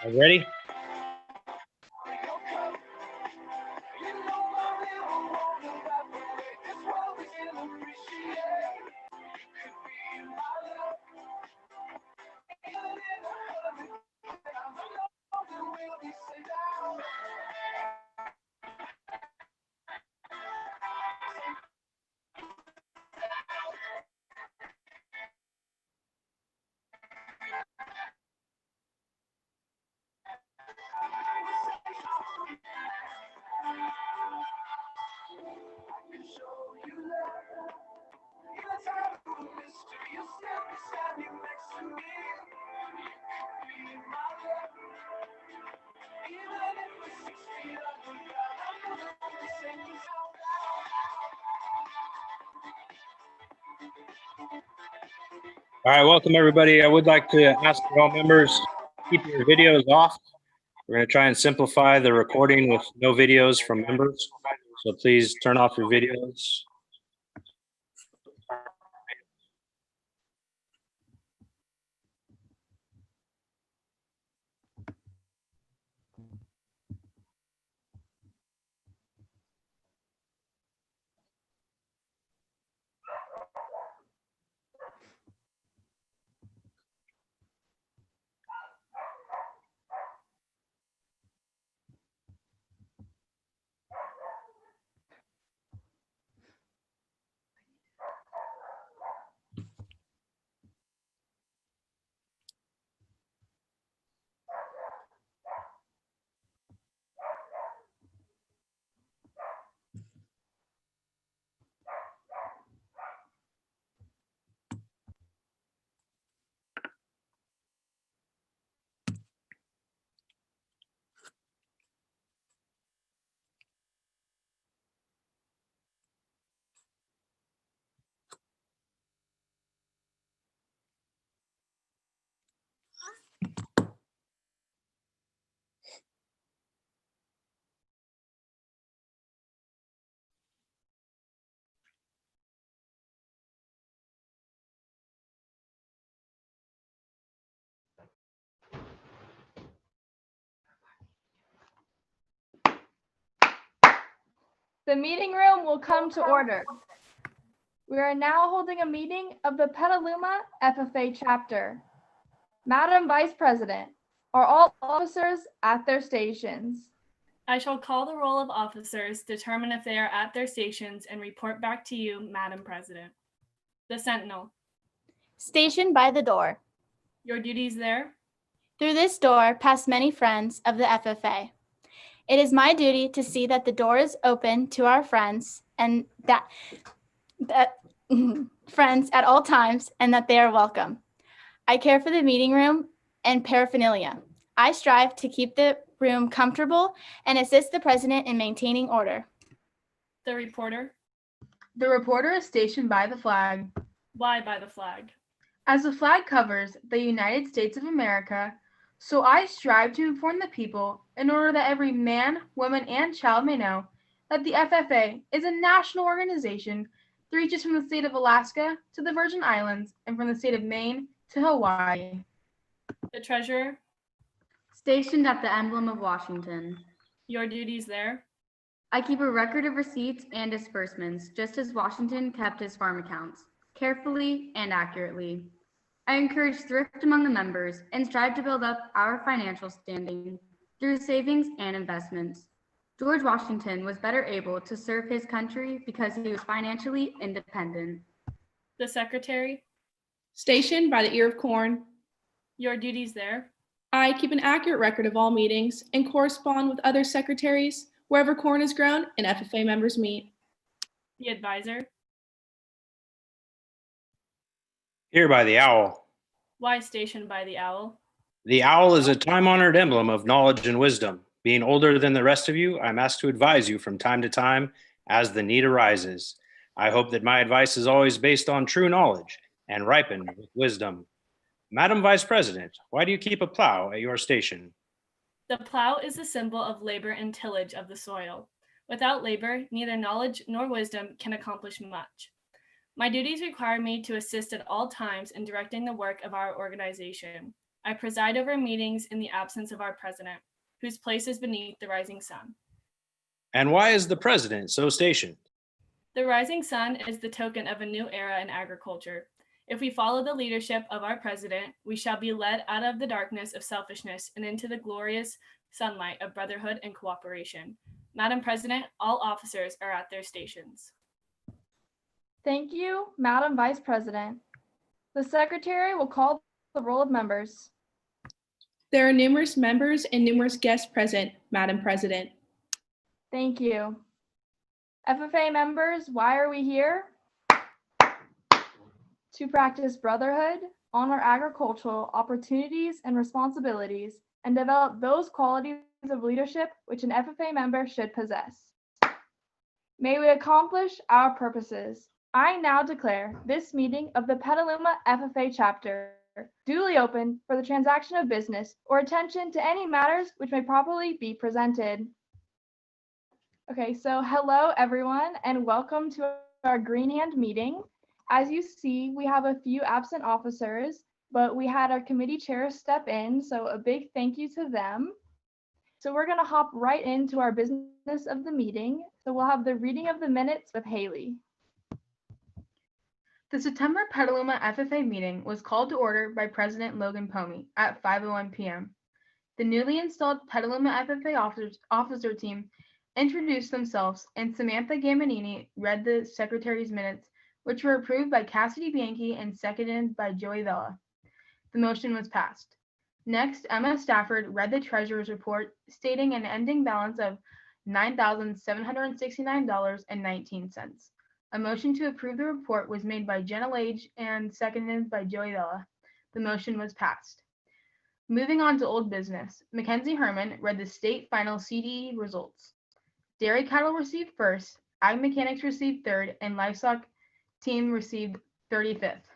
Ready? All right, welcome everybody. I would like to ask all members, keep your videos off. We're going to try and simplify the recording with no videos from members. So please turn off your videos. The meeting room will come to order. We are now holding a meeting of the Petaluma FFA chapter. Madam Vice President, are all officers at their stations? I shall call the roll of officers, determine if they are at their stations, and report back to you, Madam President. The Sentinel. Stationed by the door. Your duties there? Through this door pass many friends of the FFA. It is my duty to see that the door is open to our friends and that friends at all times and that they are welcome. I care for the meeting room and paraphernalia. I strive to keep the room comfortable and assist the president in maintaining order. The reporter. The reporter is stationed by the flag. Why by the flag? As the flag covers the United States of America, so I strive to inform the people in order that every man, woman, and child may know that the FFA is a national organization that reaches from the state of Alaska to the Virgin Islands and from the state of Maine to Hawaii. The treasurer. Stationed at the emblem of Washington. Your duties there? I keep a record of receipts and disbursements, just as Washington kept his farm accounts, carefully and accurately. I encourage thrift among the members and strive to build up our financial standing through savings and investments. George Washington was better able to serve his country because he was financially independent. The secretary. Stationed by the ear of corn. Your duties there? I keep an accurate record of all meetings and correspond with other secretaries wherever corn is grown and FFA members meet. The advisor. Here by the owl. Why stationed by the owl? The owl is a time-honored emblem of knowledge and wisdom. Being older than the rest of you, I'm asked to advise you from time to time as the need arises. I hope that my advice is always based on true knowledge and ripened with wisdom. Madam Vice President, why do you keep a plow at your station? The plow is a symbol of labor and tillage of the soil. Without labor, neither knowledge nor wisdom can accomplish much. My duties require me to assist at all times in directing the work of our organization. I preside over meetings in the absence of our president, whose place is beneath the rising sun. And why is the president so stationed? The rising sun is the token of a new era in agriculture. If we follow the leadership of our president, we shall be led out of the darkness of selfishness and into the glorious sunlight of brotherhood and cooperation. Madam President, all officers are at their stations. Thank you, Madam Vice President. The Secretary will call the roll of members. There are numerous members and numerous guests present, Madam President. Thank you. FFA members, why are we here? To practice brotherhood, honor agricultural opportunities and responsibilities, and develop those qualities of leadership which an FFA member should possess. May we accomplish our purposes. I now declare this meeting of the Petaluma FFA chapter duly open for the transaction of business or attention to any matters which may properly be presented. Okay, so hello everyone and welcome to our Green Hand meeting. As you see, we have a few absent officers, but we had our committee chairs step in, so a big thank you to them. So we're gonna hop right into our business of the meeting. So we'll have the reading of the minutes with Haley. The September Petaluma FFA meeting was called to order by President Logan Pomey at 5:01 p.m. The newly installed Petaluma FFA officer team introduced themselves, and Samantha Gamanini read the secretary's minutes, which were approved by Cassidy Bianchi and seconded by Joey Vela. The motion was passed. Next, Emma Stafford read the treasurer's report, stating an ending balance of $9,769.19. A motion to approve the report was made by Jenna Lage and seconded by Joey Vela. The motion was passed. Moving on to old business, Mackenzie Herman read the state final CDE results. Dairy cattle received first, ag mechanics received third, and livestock team received 35th.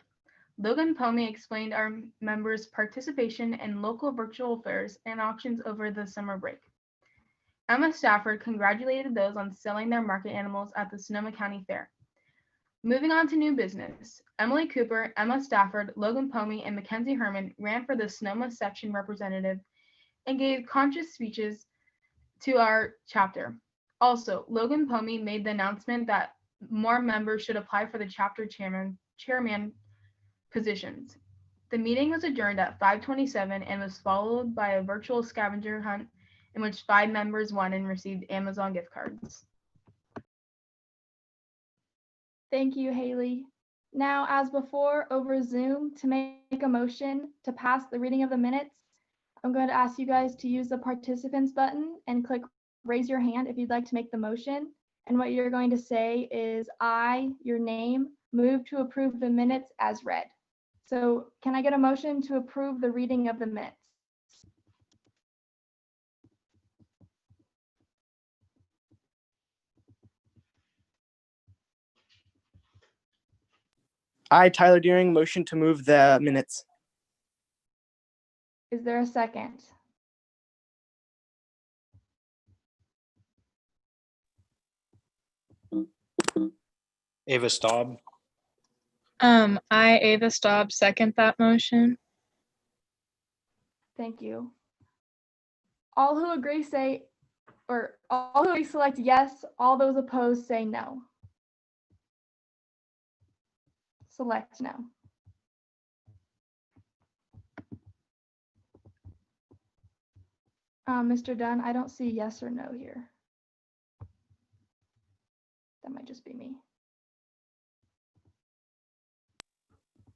Logan Pomey explained our members' participation in local virtual fairs and auctions over the summer break. Emma Stafford congratulated those on selling their market animals at the Sonoma County Fair. Moving on to new business, Emily Cooper, Emma Stafford, Logan Pomey, and Mackenzie Herman ran for the Sonoma section representative and gave conscious speeches to our chapter. Also, Logan Pomey made the announcement that more members should apply for the chapter chairman positions. The meeting was adjourned at 5:27 and was followed by a virtual scavenger hunt in which 5 members won and received Amazon gift cards. Thank you, Haley. Now, as before, over Zoom, to make a motion to pass the reading of the minutes, I'm going to ask you guys to use the participants button and click raise your hand if you'd like to make the motion. And what you're going to say is, I, your name, move to approve the minutes as read. So can I get a motion to approve the reading of the minutes? I, Tyler Deering, motion to move the minutes. Is there a second? Ava Staub. I, Ava Staub, second that motion. Thank you. All who agree say, or all who agree select yes, all those opposed say no. Select no. Mr. Dunn, I don't see yes or no here. That might just be me.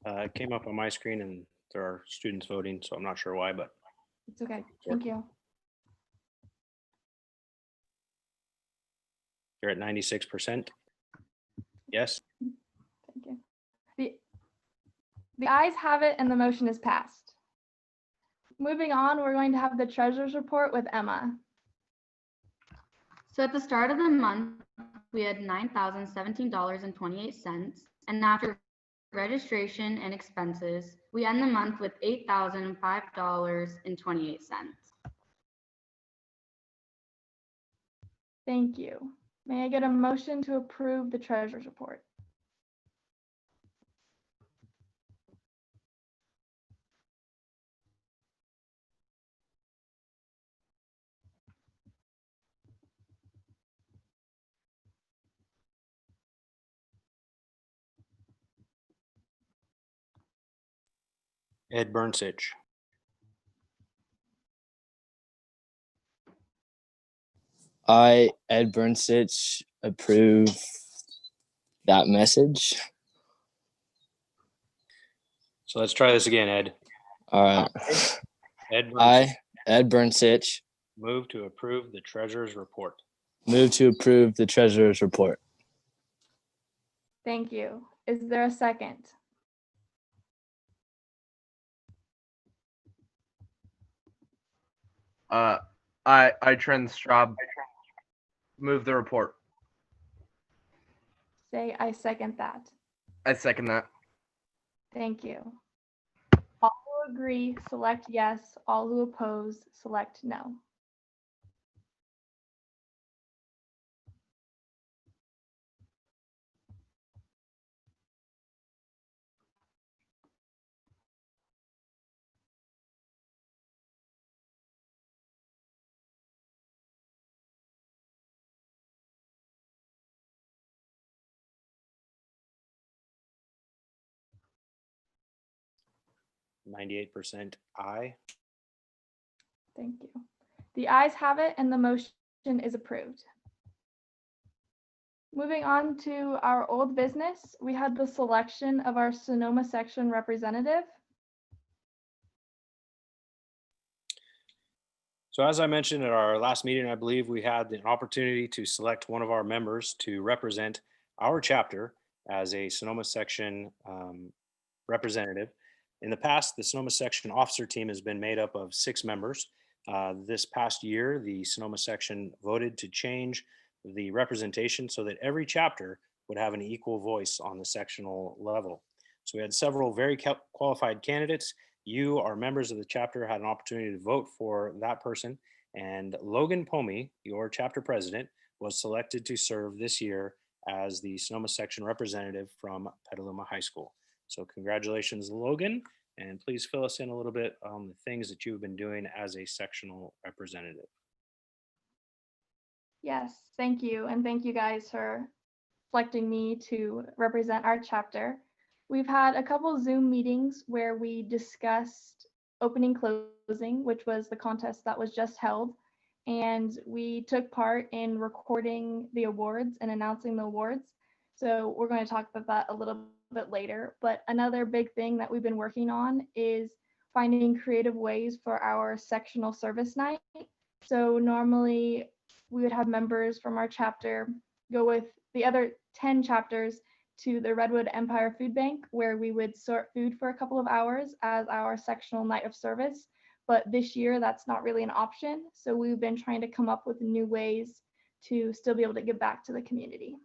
It came up on my screen and there are students voting, so I'm not sure why, but It's okay. Thank you. you're at 96%. Yes. Thank you. The ayes have it and the motion is passed. Moving on, we're going to have the treasurer's report with Emma. So at the start of the month, we had $9,017.28, and after registration and expenses, we end the month with $8,005.28. Thank you. May I get a motion to approve the treasurer's report? Ed Burnsich. I, Ed Burnsich, approve that message. So let's try this again, Ed. All right. Ed Burnsich. I, Ed Burnsich, Move to approve the treasurer's report. move to approve the treasurer's report. Thank you. Is there a second? I Trent Straub, move the report. Say I second that. I second that. Thank you. All who agree, select yes. All who oppose, select no. %98 aye. Thank you. The ayes have it and the motion is approved. Moving on to our old business, we had the selection of our Sonoma section representative. So as I mentioned at our last meeting, I believe we had the opportunity to select one of our members to represent our chapter as a Sonoma section representative. In the past, the Sonoma section officer team has been made up of 6 members. This past year, the Sonoma section voted to change the representation so that every chapter would have an equal voice on the sectional level. So we had several very qualified candidates. You, our members of the chapter, had an opportunity to vote for that person. And Logan Pomey, your chapter president, was selected to serve this year as the Sonoma section representative from Petaluma High School. So congratulations, Logan, and please fill us in a little bit on the things that you've been doing as a sectional representative. Yes, thank you. And thank you guys for selecting me to represent our chapter. We've had a couple Zoom meetings where we discussed opening closing, which was the contest that was just held. And we took part in recording the awards and announcing the awards. So we're going to talk about that a little bit later. But another big thing that we've been working on is finding creative ways for our sectional service night. So normally we would have members from our chapter go with the other 10 chapters to the Redwood Empire Food Bank, where we would sort food for a couple of hours as our sectional night of service. But this year, that's not really an option. So we've been trying to come up with new ways to still be able to give back to the community.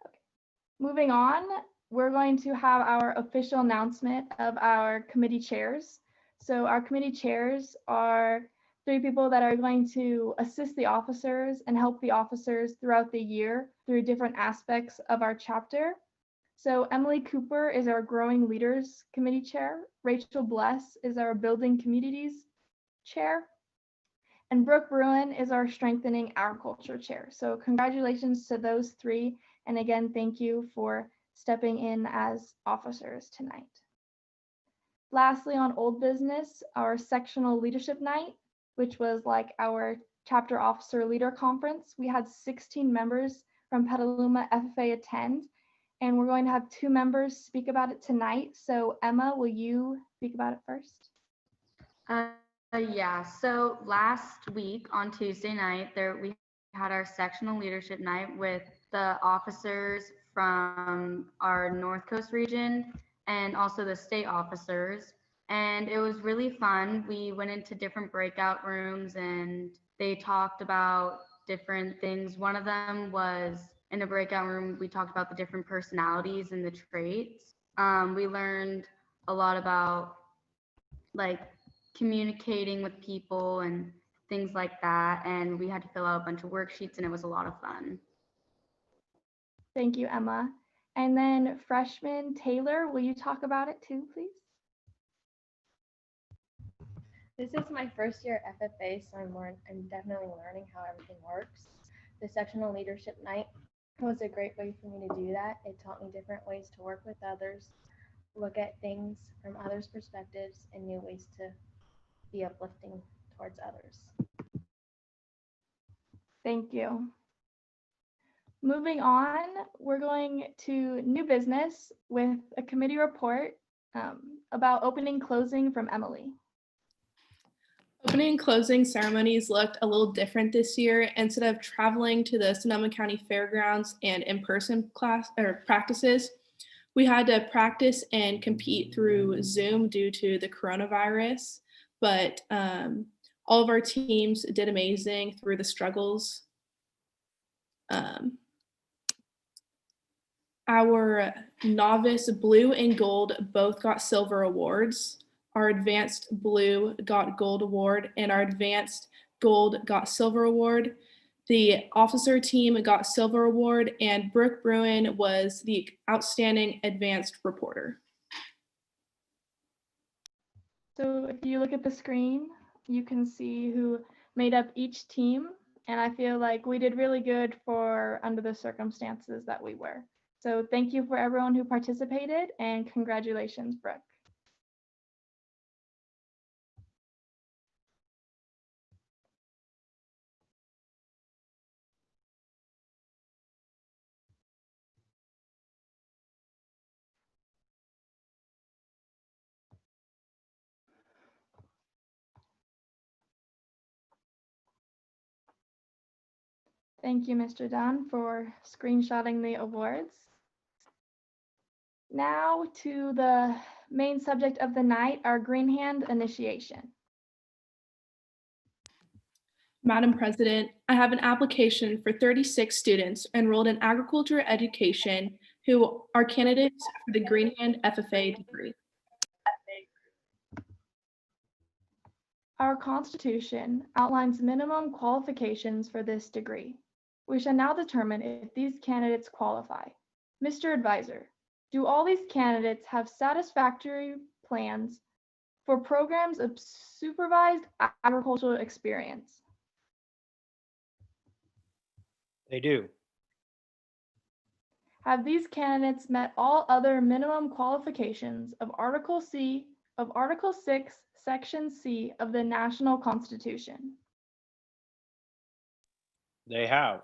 Okay. Moving on, we're going to have our official announcement of our committee chairs. So our committee chairs are 3 people that are going to assist the officers and help the officers throughout the year through different aspects of our chapter. So Emily Cooper is our Growing Leaders Committee Chair. Rachel Bless is our Building Communities Chair. And Brooke Bruin is our Strengthening Agriculture Chair. So congratulations to those 3. And again, thank you for stepping in as officers tonight. Lastly, on old business, our sectional leadership night, which was like our chapter officer leader conference. We had 16 members from Petaluma FFA attend, and we're going to have 2 members speak about it tonight. So Emma, will you speak about it first? Yeah, so last week on Tuesday night, we had our sectional leadership night with the officers from our North Coast region and also the state officers. And it was really fun. We went into different breakout rooms and they talked about different things. One of them was in a breakout room, we talked about the different personalities and the traits. We learned a lot about like communicating with people and things like that. And we had to fill out a bunch of worksheets, and it was a lot of fun. Thank you, Emma. And then freshman Taylor, will you talk about it too, please? This is my first year at FFA, so I'm definitely learning how everything works. The sectional leadership night was a great way for me to do that. It taught me different ways to work with others, look at things from others' perspectives, and new ways to be uplifting towards others. Thank you. Moving on, we're going to new business with a committee report about opening closing from Emily. Opening and closing ceremonies looked a little different this year. Instead of traveling to the Sonoma County Fairgrounds and in-person class or practices, we had to practice and compete through Zoom due to the coronavirus. But all of our teams did amazing through the struggles. Our novice blue and gold both got silver awards. Our advanced blue got gold award, and our advanced gold got silver award. The officer team got silver award, and Brooke Bruin was the outstanding advanced reporter. So if you look at the screen, you can see who made up each team. And I feel like we did really good for under the circumstances that we were. So thank you for everyone who participated, and congratulations, Brooke. Thank you, Mr. Dunn, for screenshotting the awards. Now to the main subject of the night, our green hand initiation. Madam President, I have an application for 36 students enrolled in agriculture education who are candidates for the Green Hand FFA degree. Our Constitution outlines minimum qualifications for this degree. We shall now determine if these candidates qualify. Mr. Advisor, do all these candidates have satisfactory plans for programs of supervised agricultural experience? They do. Have these candidates met all other minimum qualifications of Article 6, Section C of the National Constitution? They have.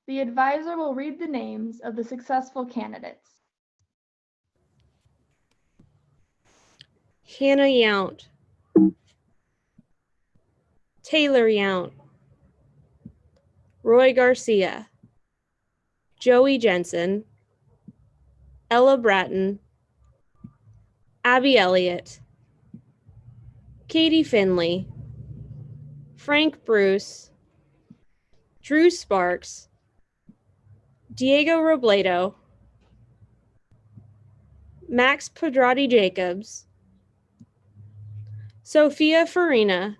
The advisor will read the names of the successful candidates. Hannah Yount, Taylor Yount, Roy Garcia, Joey Jensen, Ella Bratton, Abby Elliott, Katie Finley, Frank Bruce, Drew Sparks, Diego Robledo, Max Pedrati Jacobs, Sophia Farina,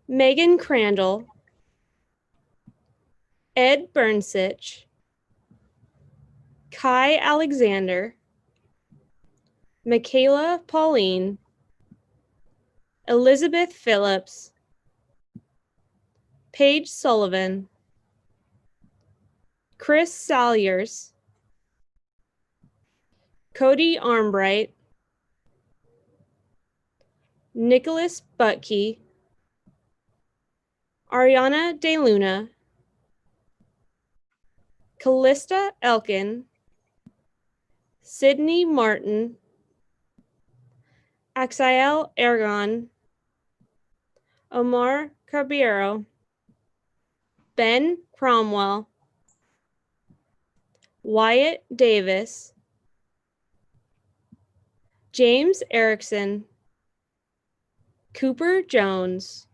Megan Crandall, Ed Burnsich, Kai Alexander, Michaela Pauline, Elizabeth Phillips, Paige Sullivan, Chris Salyers, Cody Armbright, Nicholas Butke, Ariana De Luna, Callista Elkin, Sydney Martin, Axiel Ergon, Omar Caballero, Ben Cromwell, Wyatt Davis, James Erickson, Cooper Jones,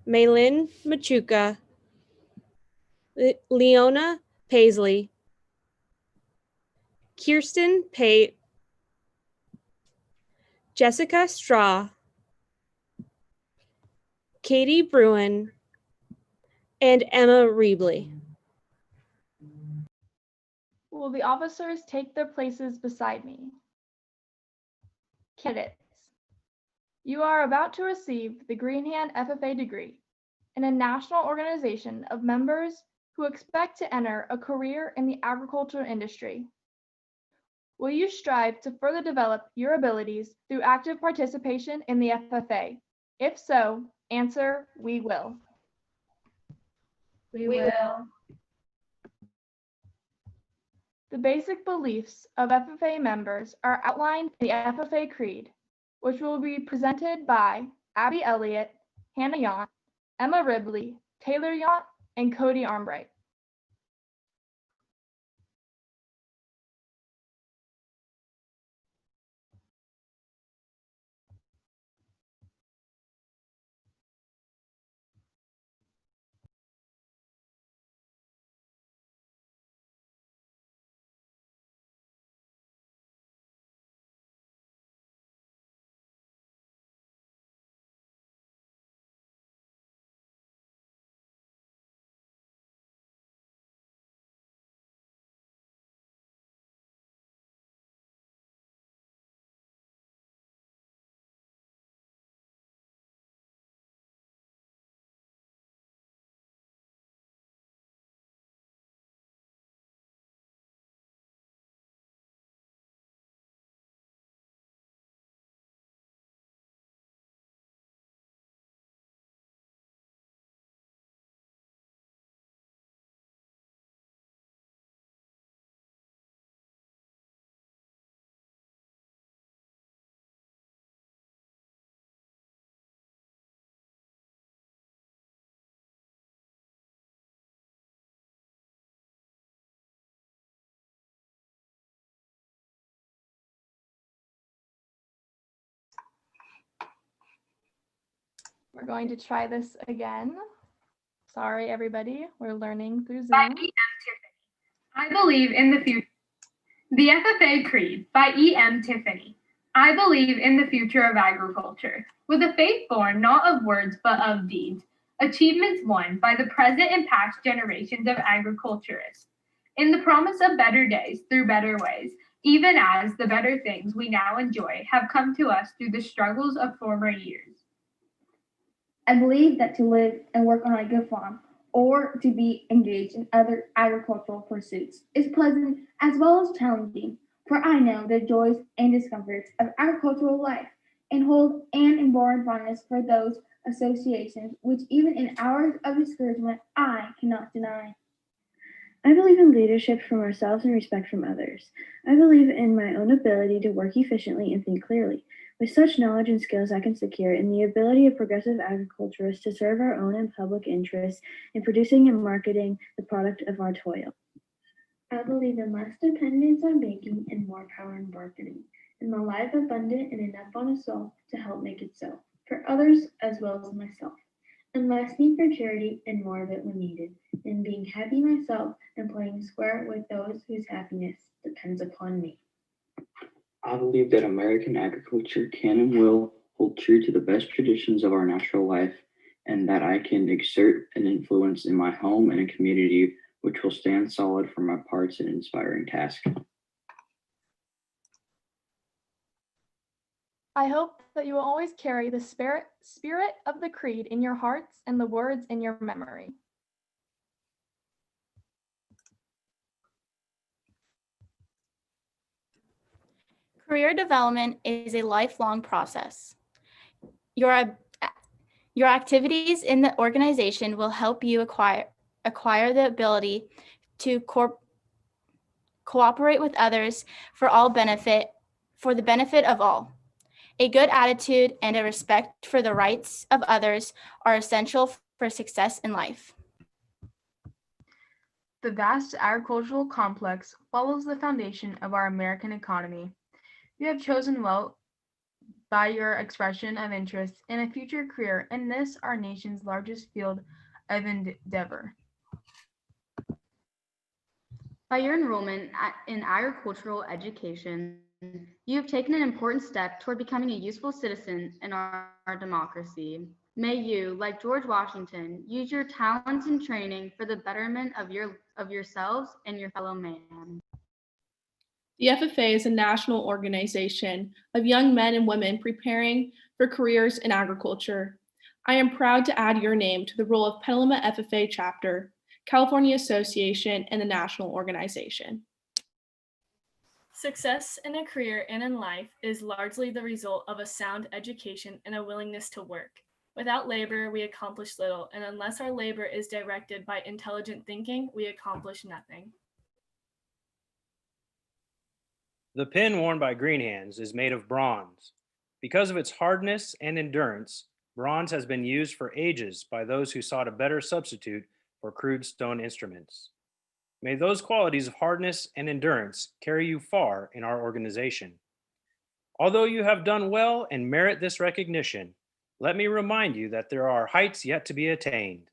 Maylin Machuca, Leona Paisley, Kirsten Pate, Jessica Straw, Katie Bruin, and Emma Reebley. Will the officers take their places beside me? Candidates, you are about to receive the Greenhand FFA degree in a national organization of members who expect to enter a career in the agricultural industry. Will you strive to further develop your abilities through active participation in the FFA? If so, answer, we will. We will. The basic beliefs of FFA members are outlined in the FFA Creed, which will be presented by Abby Elliott, Hannah Yount, Emma Ribley, Taylor Yount, and Cody Armbright. We're going to try this again. Sorry, everybody. We're learning through By Zoom. E.M. Tiffany. I believe in the future. The FFA Creed by E.M. Tiffany. I believe in the future of agriculture, with a faith born not of words but of deeds, achievements won by the present and past generations of agriculturists, in the promise of better days through better ways, even as the better things we now enjoy have come to us through the struggles of former years. I believe that to live and work on a good farm or to be engaged in other agricultural pursuits is pleasant as well as challenging, for I know the joys and discomforts of agricultural life and hold an inborn fondness for those associations which even in hours of discouragement I cannot deny. I believe in leadership from ourselves and respect from others. I believe in my own ability to work efficiently and think clearly. With such knowledge and skills I can secure in the ability of progressive agriculturists to serve our own and public interests in producing and marketing the product of our toil. I believe in less dependence on banking and more power in marketing, in the life abundant and enough on us all to help make it so, for others as well as myself, and less need for charity and more of it when needed, in being happy myself and playing square with those whose happiness depends upon me. I believe that American agriculture can and will hold true to the best traditions of our natural life, and that I can exert an influence in my home and a community which will stand solid for my parts in an inspiring task. I hope that you will always carry the spirit of the creed in your hearts and the words in your memory. Career development is a lifelong process. Your activities in the organization will help you acquire the ability to cooperate with others for the benefit of all. A good attitude and a respect for the rights of others are essential for success in life. The vast agricultural complex follows the foundation of our American economy. You have chosen well by your expression of interest in a future career in this, our nation's largest field of endeavor. By your enrollment in agricultural education, you have taken an important step toward becoming a useful citizen in our democracy. May you, like George Washington, use your talents and training for the betterment of yourselves and your fellow man. The FFA is a national organization of young men and women preparing for careers in agriculture. I am proud to add your name to the roll of Petaluma FFA Chapter, California Association, and the national organization. Success in a career and in life is largely the result of a sound education and a willingness to work. Without labor, we accomplish little, and unless our labor is directed by intelligent thinking, we accomplish nothing. The pin worn by Green Hands is made of bronze. Because of its hardness and endurance, bronze has been used for ages by those who sought a better substitute for crude stone instruments. May those qualities of hardness and endurance carry you far in our organization. Although you have done well and merit this recognition, let me remind you that there are heights yet to be attained.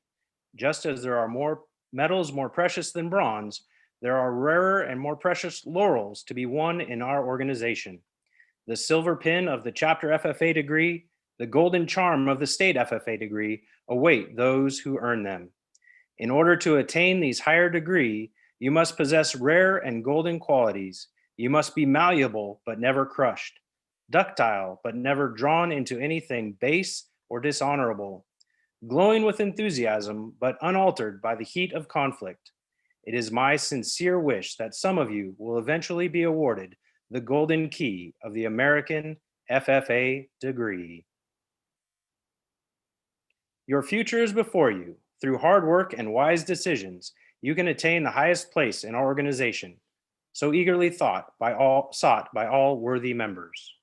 Just as there are more metals more precious than bronze, there are rarer and more precious laurels to be won in our organization. The silver pin of the chapter FFA degree, the golden charm of the state FFA degree await those who earn them. In order to attain these higher degree, you must possess rare and golden qualities. You must be malleable but never crushed, ductile but never drawn into anything base or dishonorable, glowing with enthusiasm but unaltered by the heat of conflict. It is my sincere wish that some of you will eventually be awarded the golden key of the American FFA degree. Your future is before you. Through hard work and wise decisions, you can attain the highest place in our organization, so eagerly sought by all worthy members.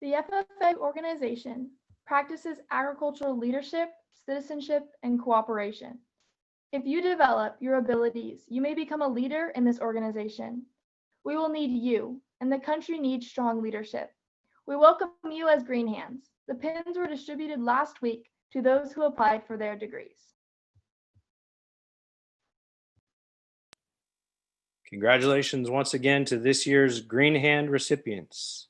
The FFA organization practices agricultural leadership, citizenship, and cooperation. If you develop your abilities, you may become a leader in this organization. We will need you, and the country needs strong leadership. We welcome you as Green Hands. The pins were distributed last week to those who applied for their degrees. Congratulations once again to this year's Green Hand recipients.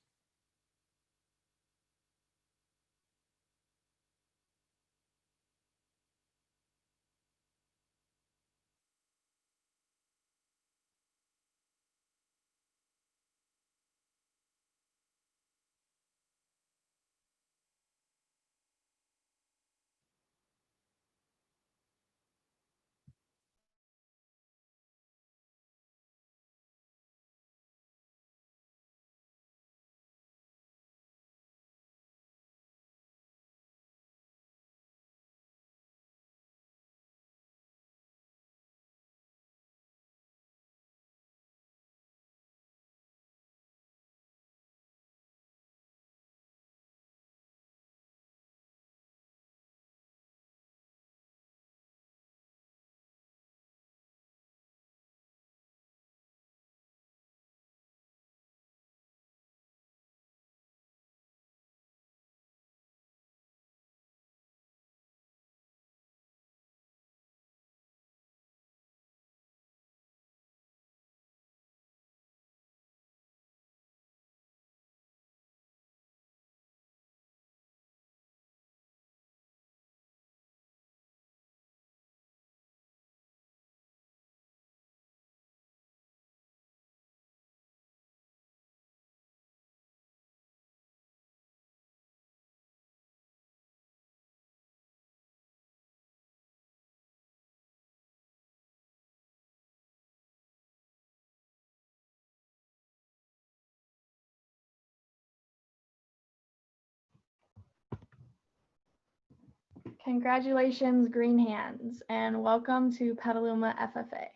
Congratulations, Green Hands, and welcome to Petaluma FFA.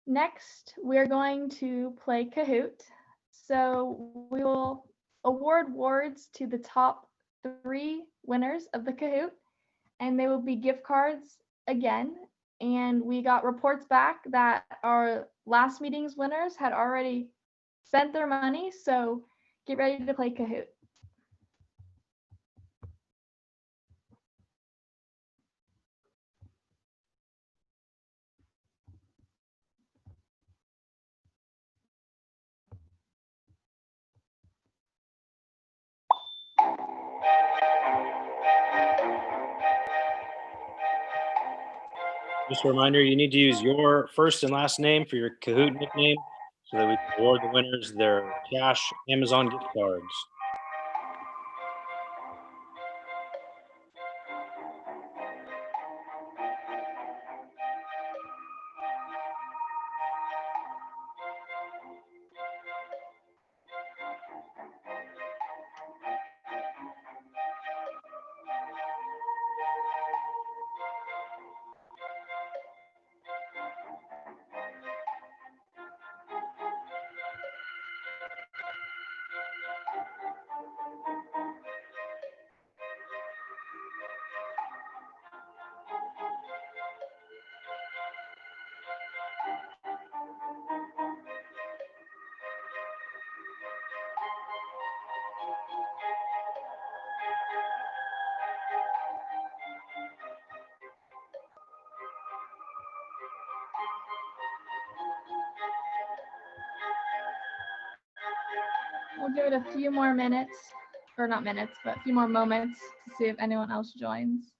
Next, we're going to play Kahoot. So we will award awards to the top 3 winners of the Kahoot, and they will be gift cards again. And we got reports back that our last meeting's winners had already spent their money, so get ready to play Kahoot. Just a reminder, you need to use your first and last name for your Kahoot nickname so that we can award the winners their cash Amazon gift cards. We'll give it a few more minutes, or not minutes, but a few more moments to see if anyone else joins.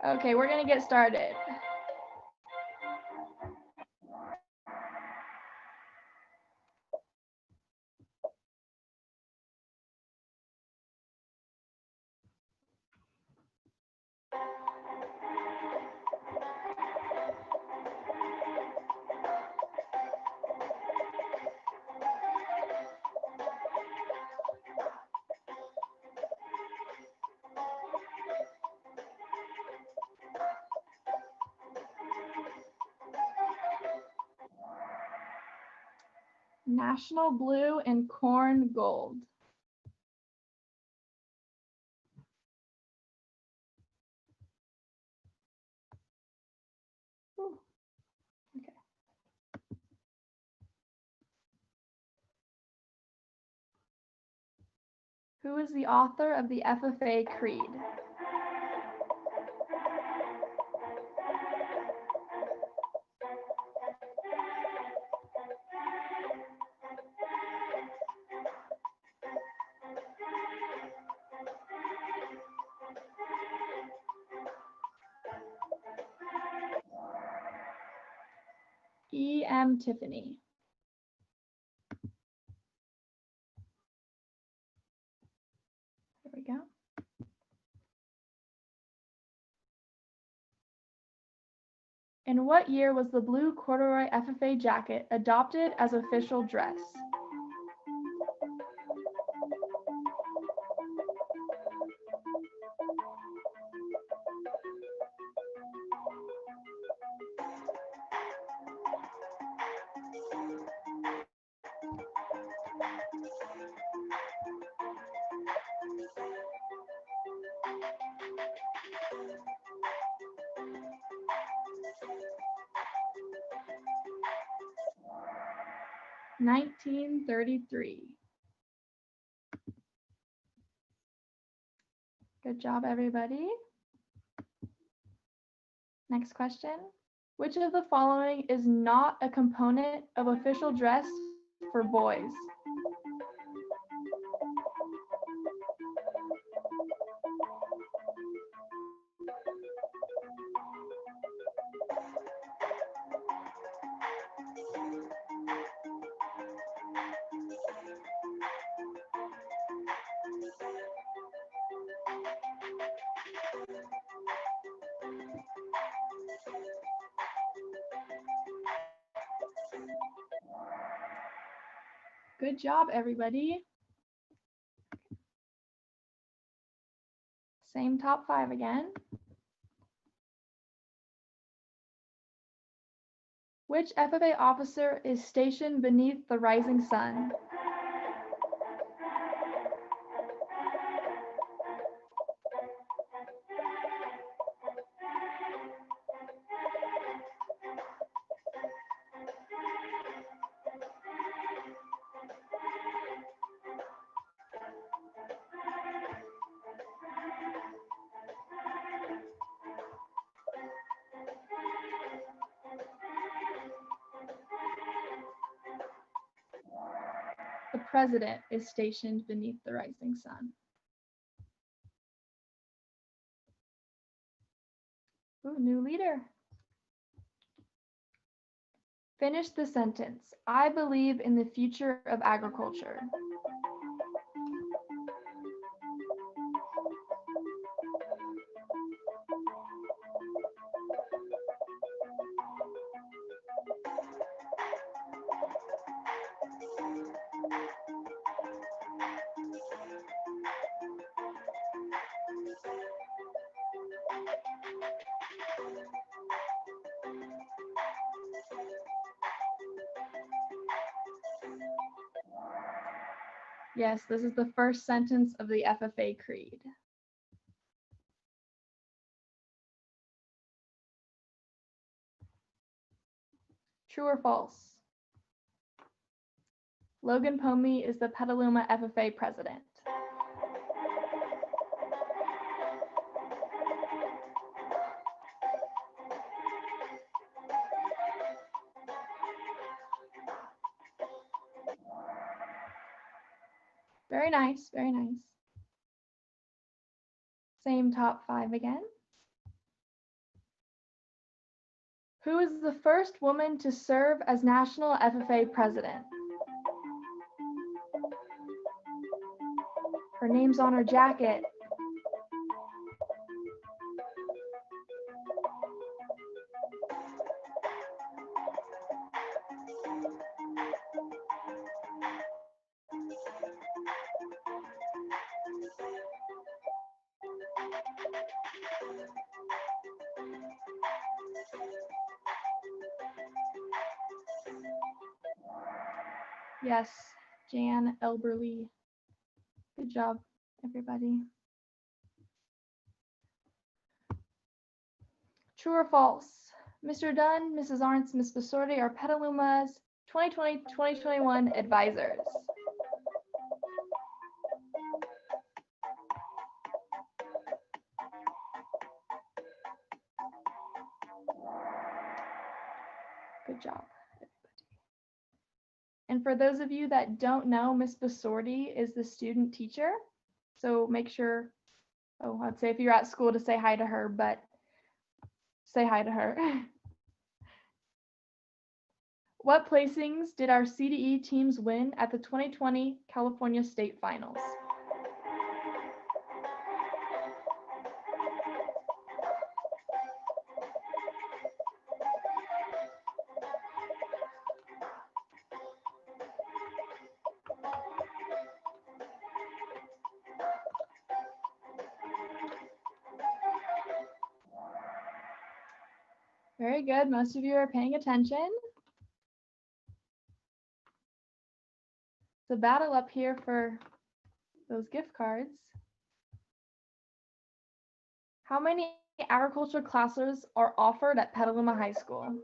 Okay, we're gonna get started. National blue and corn gold. Ooh, okay. Who is the author of the FFA Creed? E.M. Tiffany. There we go. In what year was the blue corduroy FFA jacket adopted as official dress? (1933). Good job, everybody. Next question. Which of the following is not a component of official dress for boys? Good job, everybody. Same top 5 again. Which FFA officer is stationed beneath the rising sun? president is stationed beneath the rising sun? Ooh, new leader. Finish the sentence. I believe in the future of agriculture. Yes, this is the first sentence of the FFA Creed. True or false? Logan Pomey is the Petaluma FFA president. Very nice, very nice. Same top 5 again. Who is the first woman to serve as national FFA president? Her name's on her jacket. Yes, Jan Elberly. Good job, everybody. True or false? Mr. Dunn, Mrs. Arntz, Ms. Basorti are Petaluma's 2020-2021 advisors. Good job, everybody. And for those of you that don't know, Ms. Basorti is the student teacher. So make sure, I'd say if you're at school to say hi to her, but say hi to her. What placings did our CDE teams win at the 2020 California State Finals? Very good. Most of you are paying attention. The battle up here for those gift cards. How many agriculture classes are offered at Petaluma High School?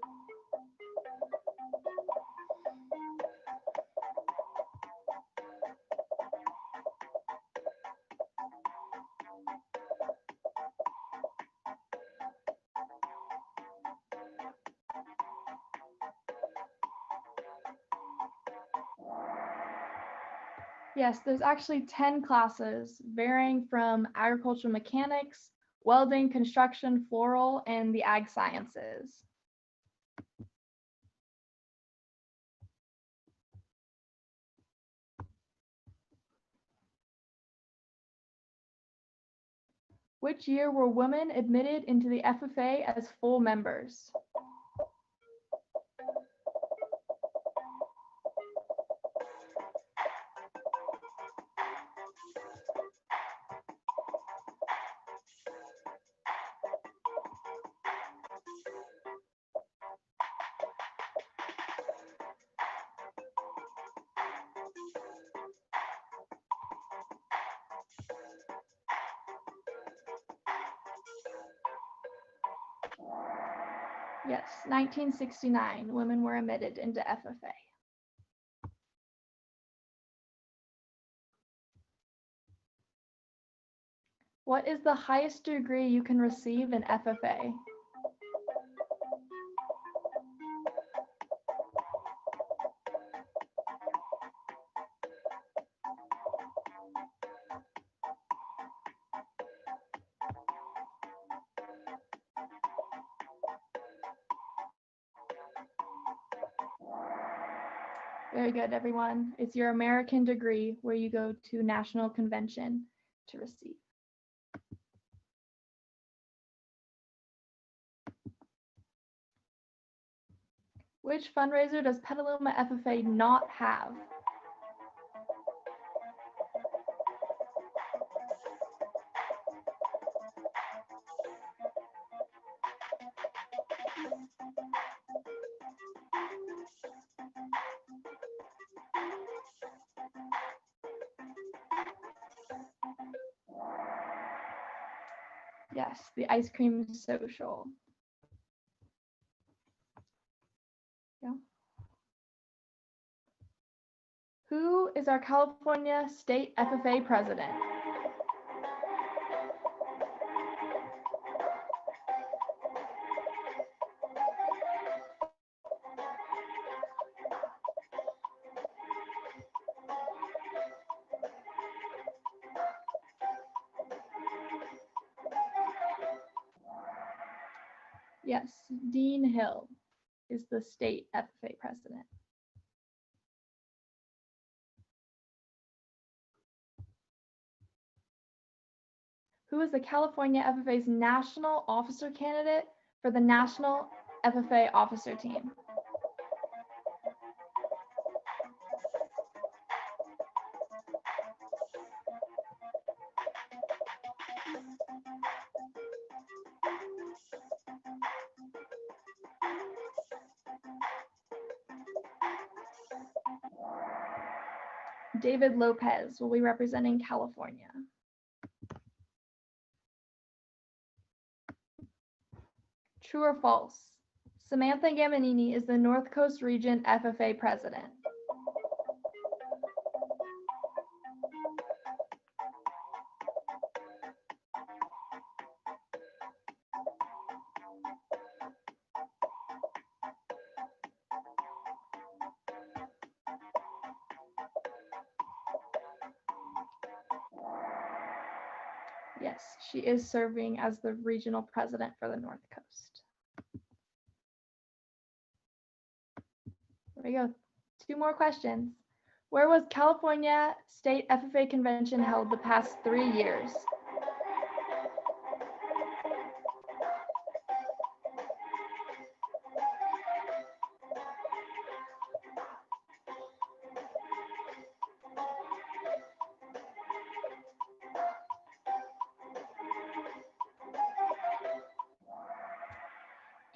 Yes, there's actually 10 classes, varying from agricultural mechanics, welding, construction, floral, and the ag sciences. Which year were women admitted into the FFA as full members? Yes, 1969, women were admitted into FFA. What is the highest degree you can receive in FFA? Very good, everyone. It's your American degree where you go to national convention to receive. Which fundraiser does Petaluma FFA not have? Yes, the ice cream social. Yeah. Who is our California State FFA president? Yes, Dean Hill is the state FFA president. Who is the California FFA's national officer candidate for the National FFA officer team? David Lopez will be representing California. True or false? Samantha Gamanini is the North Coast Region FFA president. Yes, she is serving as the regional president for the North Coast. There we go. 2 more questions. Where was California State FFA Convention held the past 3 years?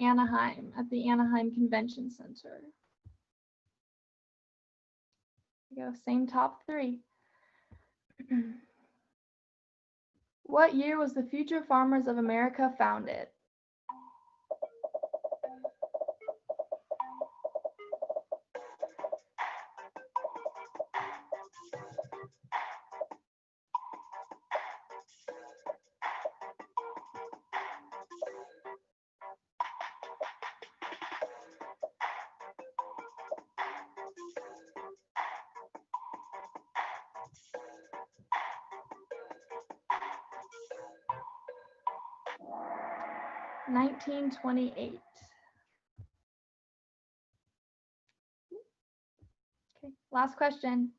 Anaheim, at the Anaheim Convention Center. There we go, same top 3. What year was the Future Farmers of America founded? (1928). Okay, last question.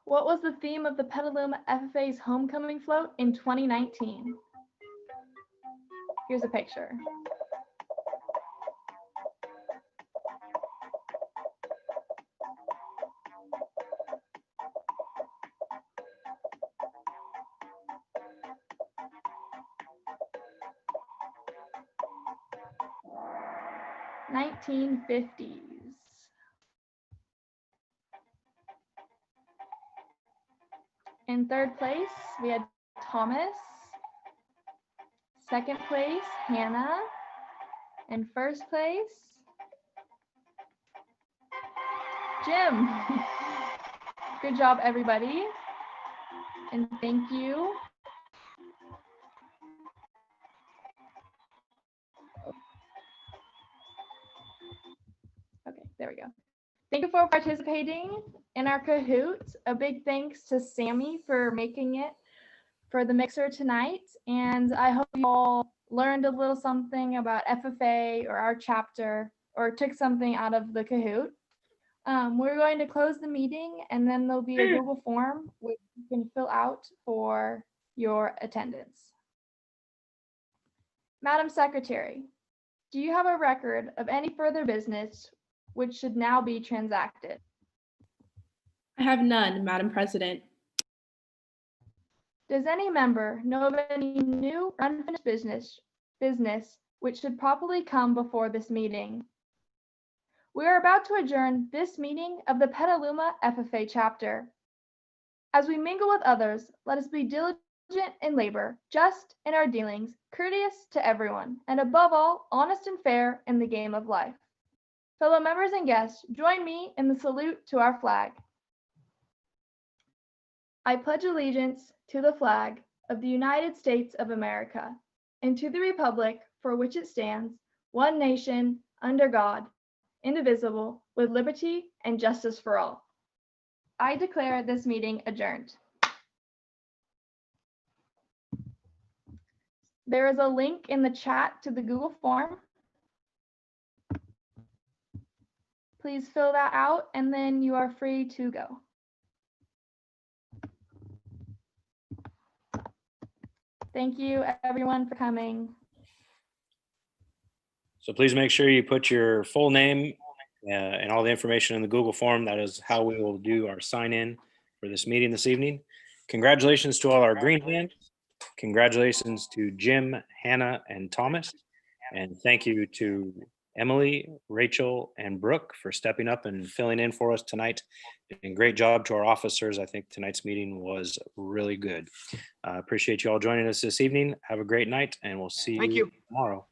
What was the theme of the Petaluma FFA's homecoming float in 2019? Here's a picture. (1950s). In 3rd place, we had Thomas. 2nd place, Hannah. And 1st place, Jim. Good job, everybody. And thank you. Okay, there we go. Thank you for participating in our Kahoot. A big thanks to Sammy for making it for the mixer tonight. And I hope you all learned a little something about FFA or our chapter, or took something out of the Kahoot. We're going to close the meeting and then there'll be a Google form which you can fill out for your attendance. Madam Secretary, do you have a record of any further business which should now be transacted? I have none, Madam President. Does any member know of any new or unfinished business which should properly come before this meeting? We are about to adjourn this meeting of the Petaluma FFA chapter. As we mingle with others, let us be diligent in labor, just in our dealings, courteous to everyone, and above all, honest and fair in the game of life. Fellow members and guests, join me in the salute to our flag. I pledge allegiance to the flag of the United States of America and to the republic for which it stands, one nation, under God, indivisible, with liberty and justice for all. I declare this meeting adjourned. There is a link in the chat to the Google form. Please fill that out and then you are free to go. Thank you everyone for coming. So please make sure you put your full name and all the information in the Google form. That is how we will do our sign in for this meeting this evening. Congratulations to all our green hands. Congratulations to Jim, Hannah, and Thomas. And thank you to Emily, Rachel, and Brooke for stepping up and filling in for us tonight. And great job to our officers. I think tonight's meeting was really good. Appreciate you all joining us this evening. Have a great night, and we'll see you tomorrow.